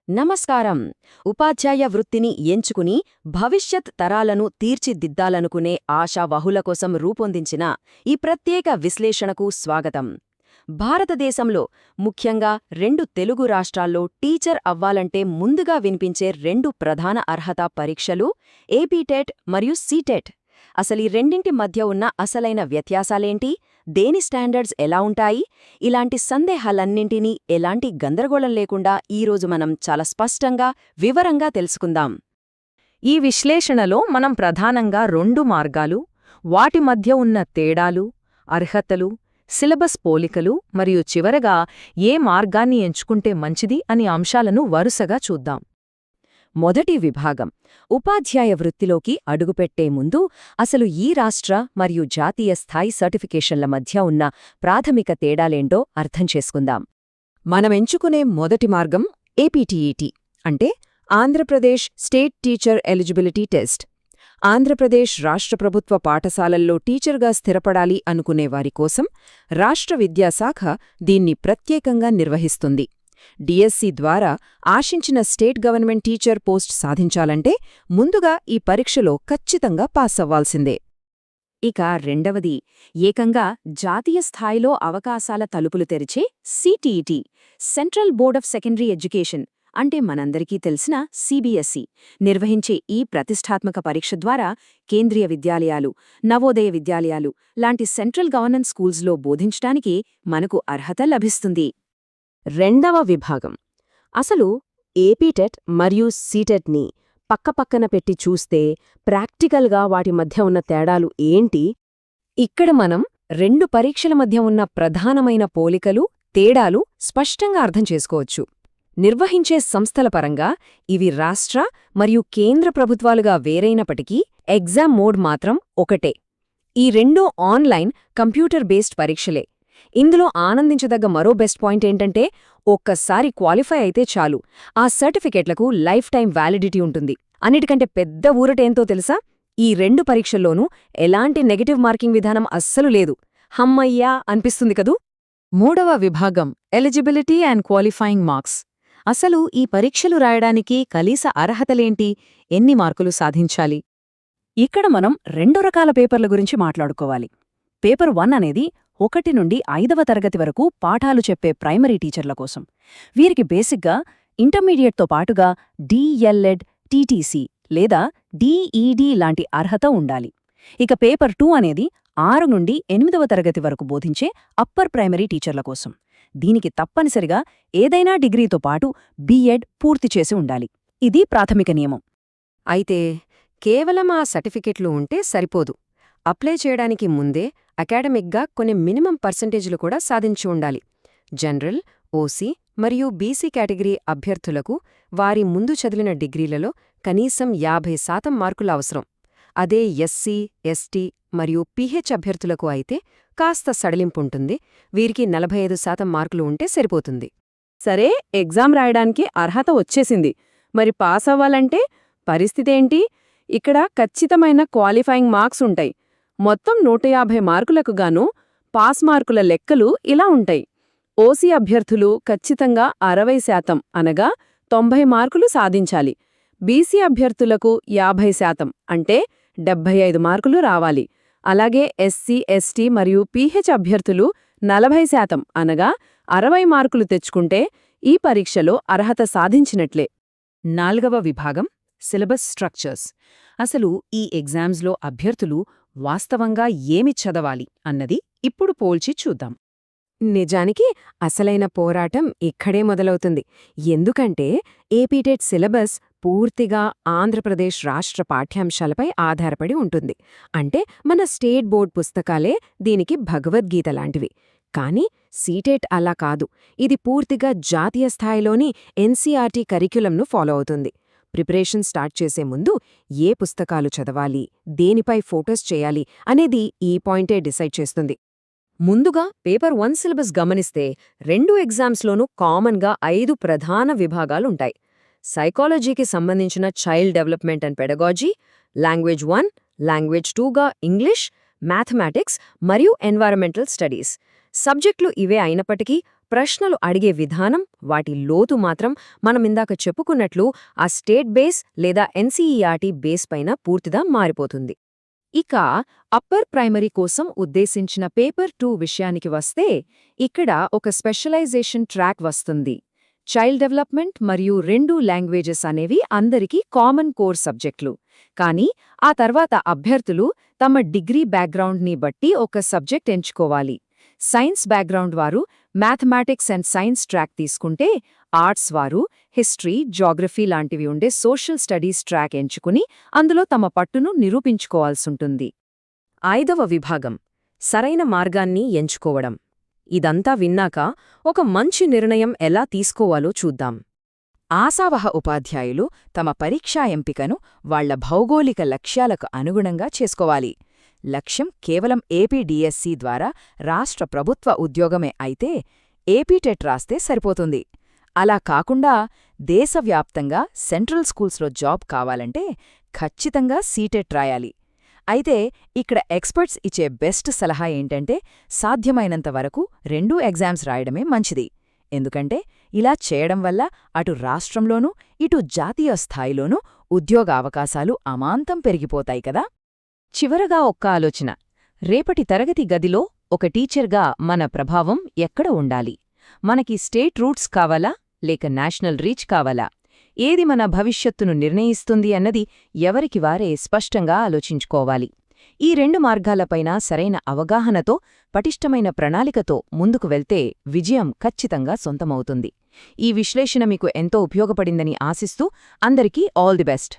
నమస్కారం. ఉపాధ్యాయ వృత్తిని ఎంచుకుని భవిష్యత్ తరాలను తీర్చిదిద్దాలనుకునే ఆశావహుల కోసం రూపొందించిన ఈ ప్రత్యేక విశ్లేషణకు స్వాగతం. భారతదేశంలో ముఖ్యంగా 2 తెలుగు రాష్ట్రాల్లో టీచర్ అవ్వాలంటే ముందుగా వినిపించే 2 ప్రధాన అర్హతా పరీక్షలు ఏపీటెట్ మరియు సీటెట్. అసలీ రెండింటి మధ్య ఉన్న అసలైన వ్యత్యాసాలేంటి? దేని స్టాండర్డ్స్ ఎలా ఉంటాయి? ఇలాంటి సందేహాలన్నింటినీ ఎలాంటి గందరగోళం లేకుండా ఈరోజు మనం చాలా స్పష్టంగా, వివరంగా తెలుసుకుందాం. ఈ విశ్లేషణలో మనం ప్రధానంగా 2 మార్గాలు, వాటి మధ్య ఉన్న తేడాలు, అర్హతలు, సిలబస్ పోలికలు మరియు చివరగా ఏ మార్గాన్ని ఎంచుకుంటే మంచిది అనే అంశాలను వరుసగా చూద్దాం. మొదటి విభాగం, ఉపాధ్యాయ వృత్తిలోకి అడుగుపెట్టే ముందు అసలు ఈ రాష్ట్ర మరియు జాతీయ స్థాయి సర్టిఫికేషన్ల మధ్య ఉన్న ప్రాథమిక తేడాలేంటో అర్థం చేసుకుందాం. మనమెంచుకునే మొదటి మార్గం ఏపీటీఈటీ, అంటే Andhra Pradesh state teacher eligibility test. Andhra Pradesh రాష్ట్ర ప్రభుత్వ పాఠశాలల్లో టీచర్గా స్థిరపడాలి అనుకునేవారి కోసం రాష్ట్ర విద్యాశాఖ దీన్ని ప్రత్యేకంగా నిర్వహిస్తుంది. డిఎస్సి ద్వారా ఆశించిన స్టేట్ గవర్నమెంట్ టీచర్ పోస్ట్ సాధించాలంటే ముందుగా ఈ పరీక్షలో ఖచ్చితంగా పాస్ అవ్వాల్సిందే. ఇక రెండవది, ఏకంగా జాతీయ స్థాయిలో అవకాశాల తలుపులు తెరిచే CTET, central board of secondary education, అంటే మనందరికీ తెలిసిన సిబిఎస్ఈ నిర్వహించే ఈ ప్రతిష్టాత్మక పరీక్ష ద్వారా కేంద్రీయ విద్యాలయాలు, నవోదయ విద్యాలయాలు లాంటి సెంట్రల్ గవర్నెన్స్ స్కూల్స్లో బోధించడానికి మనకు అర్హత లభిస్తుంది. రెండవ విభాగం, అసలు ఏపీటెట్ మరియు సీటెట్ని పక్కపక్కన పెట్టి చూస్తే ప్రాక్టికల్గా వాటి మధ్య ఉన్న తేడాలు ఏంటి? ఇక్కడ మనం 2 పరీక్షల మధ్య ఉన్న ప్రధానమైన పోలికలు, తేడాలు స్పష్టంగా అర్థం చేసుకోవచ్చు. నిర్వహించే సంస్థల పరంగా ఇవి రాష్ట్ర మరియు కేంద్ర ప్రభుత్వాలుగా వేరైనప్పటికీ ఎగ్జామ్ మోడ్ మాత్రం ఒకటే. ఈ 2 ఆన్లైన్, కంప్యూటర్ బేస్డ్ పరీక్షలే. ఇందులో ఆనందించదగ్గ మరో బెస్ట్ పాయింట్ ఏంటంటే, ఒక్కసారి క్వాలిఫై అయితే చాలు, ఆ సర్టిఫికెట్లకు లైఫ్ టైం వ్యాలిడిటీ ఉంటుంది. అన్నిటికంటే పెద్ద ఊరటేంతో తెలుసా? ఈ 2 పరీక్షల్లోనూ ఎలాంటి నెగటివ్ మార్కింగ్ విధానం అస్సలు లేదు. హమ్మయ్యా అనిపిస్తుంది కదూ. మూడవ విభాగం, ఎలిజిబిలిటీ అండ్ క్వాలిఫైయింగ్ మార్క్స్. అసలు ఈ పరీక్షలు రాయడానికి కనీస అర్హతలేంటి? ఎన్ని మార్కులు సాధించాలి? ఇక్కడ మనం 2 రకాల పేపర్ల గురించి మాట్లాడుకోవాలి. పేపర్ 1 అనేది 1 నుండి 5వ తరగతి వరకు పాఠాలు చెప్పే ప్రైమరీ టీచర్ల కోసం. వీరికి బేసిక్గా ఇంటర్మీడియట్తో పాటుగా డిఎల్ఎడ్, టీటీసీ లేదా డిఈడి లాంటి అర్హత ఉండాలి. ఇక పేపర్ 2 అనేది 6 నుండి 8వ తరగతి వరకు బోధించే అప్పర్ ప్రైమరీ టీచర్ల కోసం. దీనికి తప్పనిసరిగా ఏదైనా డిగ్రీతో పాటు బిఎడ్ పూర్తి చేసి ఉండాలి. ఇది ప్రాథమిక నియమం. అయితే కేవలం ఆ సర్టిఫికెట్లు ఉంటే సరిపోదు. అప్లై చేయడానికి ముందే అకాడమిక్గా కొన్ని మినిమం పర్సెంటేజ్లు కూడా సాధించి ఉండాలి. జనరల్, ఓసీ మరియు బీసీ కేటగిరీ అభ్యర్థులకు వారి ముందు చదివిన డిగ్రీలలో కనీసం 50% మార్కులు అవసరం. అదే ఎస్సీ, ఎస్టీ మరియు పీహెచ్ అభ్యర్థులకు అయితే కాస్త సడలింపుంటుంది. వీరికి 45% మార్కులు ఉంటే సరిపోతుంది. సరే, ఎగ్జామ్ రాయడానికి అర్హత వచ్చేసింది. మరి పాస్ అవ్వాలంటే పరిస్థితేంటి? ఇక్కడ ఖచ్చితమైన క్వాలిఫైయింగ్ మార్క్స్ ఉంటాయి. మొత్తం 150 మార్కులకు గాను పాస్ మార్కుల లెక్కలు ఇలా ఉంటాయి. ఓసీ అభ్యర్థులు ఖచ్చితంగా 60% అనగా 90 మార్కులు సాధించాలి. బీసీ అభ్యర్థులకు 50% అంటే 75 మార్కులు రావాలి. అలాగే ఎస్సీ, ఎస్టీ మరియు పీహెచ్ అభ్యర్థులు 40% అనగా 60 మార్కులు తెచ్చుకుంటే ఈ పరీక్షలో అర్హత సాధించినట్లే. నాల్గవ విభాగం, సిలబస్ స్ట్రక్చర్స్. అసలు ఈ ఎగ్జామ్స్లో అభ్యర్థులు వాస్తవంగా ఏమి చదవాలి అన్నది ఇప్పుడు పోల్చి చూద్దాం. నిజానికి అసలైన పోరాటం ఇక్కడే మొదలవుతుంది. ఎందుకంటే ఏపీటెట్ సిలబస్ పూర్తిగా ఆంధ్రప్రదేశ్ రాష్ట్ర పాఠ్యాంశాలపై ఆధారపడి ఉంటుంది. అంటే మన స్టేట్ బోర్డ్ పుస్తకాలే దీనికి భగవద్గీత లాంటివి. కానీ సీటెట్ అలా కాదు. ఇది పూర్తిగా జాతీయ స్థాయిలోని ఎన్సీఆర్టీ కరిక్యులంను ఫాలో అవుతుంది. ప్రిపరేషన్ స్టార్ట్ చేసే ముందు ఏ పుస్తకాలు చదవాలి, దేనిపై ఫోకస్ చేయాలి అనేది ఈ పాయింటే డిసైడ్ చేస్తుంది. ముందుగా పేపర్ 1 సిలబస్ గమనిస్తే 2 ఎగ్జామ్స్లోనూ కామన్గా 5 ప్రధాన విభాగాలుంటాయి. సైకాలజీకి సంబంధించిన child development and pedagogy, language 1, language 2గా ఇంగ్లీష్, మ్యాథమెటిక్స్ మరియు ఎన్వైరన్మెంటల్ స్టడీస్. సబ్జెక్టులు ఇవే అయినప్పటికీ ప్రశ్నలు అడిగే విధానం, వాటి లోతు మాత్రం మనమిందాక చెప్పుకున్నట్లు ఆ స్టేట్ బేస్ లేదా ఎన్సీఈఆర్టీ బేస్ పైన పూర్తిగా మారిపోతుంది. ఇక అప్పర్ ప్రైమరీ కోసం ఉద్దేశించిన పేపర్ 2 విషయానికి వస్తే ఇక్కడ ఒక స్పెషలైజేషన్ ట్రాక్ వస్తుంది. చైల్డ్ డెవలప్మెంట్ మరియు 2 లాంగ్వేజెస్ అనేవి అందరికీ కామన్ కోర్ సబ్జెక్టులు. కానీ ఆ తర్వాత అభ్యర్థులు తమ డిగ్రీ బ్యాక్గ్రౌండ్ని బట్టి ఒక సబ్జెక్ట్ ఎంచుకోవాలి. సైన్స్ బ్యాక్గ్రౌండ్ వారు మ్యాథమెటిక్స్ అండ్ సైన్స్ ట్రాక్ తీసుకుంటే, ఆర్ట్స్ వారు హిస్టరీ, జాగ్రఫీ లాంటివి ఉండే సోషల్ స్టడీస్ ట్రాక్ ఎంచుకుని అందులో తమ పట్టును నిరూపించుకోవాల్సుంటుంది. 5వ విభాగం సరైన మార్గాన్ని ఎంచుకోవడం. ఇదంతా విన్నాక ఒక మంచి నిర్ణయం ఎలా తీసుకోవాలో చూద్దాం. ఆశావహ ఉపాధ్యాయులు తమ పరీక్షా ఎంపికను వాళ్ల భౌగోళిక లక్ష్యాలకు అనుగుణంగా చేసుకోవాలి. లక్ష్యం కేవలం ఏపీడీఎస్సీ ద్వారా రాష్ట్ర ప్రభుత్వ ఉద్యోగమే అయితే ఏపీటెట్ రాస్తే సరిపోతుంది. అలా కాకుండా దేశవ్యాప్తంగా సెంట్రల్ స్కూల్స్లో జాబ్ కావాలంటే ఖచ్చితంగా సీటెట్ రాయాలి. అయితే ఇక్కడ ఎక్స్పర్ట్స్ ఇచ్చే బెస్ట్ సలహా ఏంటంటే సాధ్యమైనంత వరకు 2 ఎగ్జామ్స్ రాయడమే మంచిది. ఎందుకంటే ఇలా చేయడం వల్ల అటు రాష్ట్రంలోనూ ఇటు జాతీయ స్థాయిలోనూ ఉద్యోగావకాశాలు అమాంతం పెరిగిపోతాయి కదా. చివరగా ఒక్క ఆలోచన. రేపటి తరగతి గదిలో ఒక టీచర్గా మన ప్రభావం ఎక్కడ ఉండాలి? మనకి స్టేట్ రూట్స్ కావాలా లేక నేషనల్ రీచ్ కావాలా? ఏది మన భవిష్యత్తును నిర్ణయిస్తుంది అన్నది ఎవరికి వారే స్పష్టంగా ఆలోచించుకోవాలి. ఈ 2 మార్గాలపైన సరైన అవగాహనతో, పటిష్టమైన ప్రణాళికతో ముందుకు వెళ్తే విజయం ఖచ్చితంగా సొంతమవుతుంది. ఈ విశ్లేషణ మీకు ఎంతో ఉపయోగపడిందని ఆశిస్తూ అందరికీ ఆల్ ది బెస్ట్.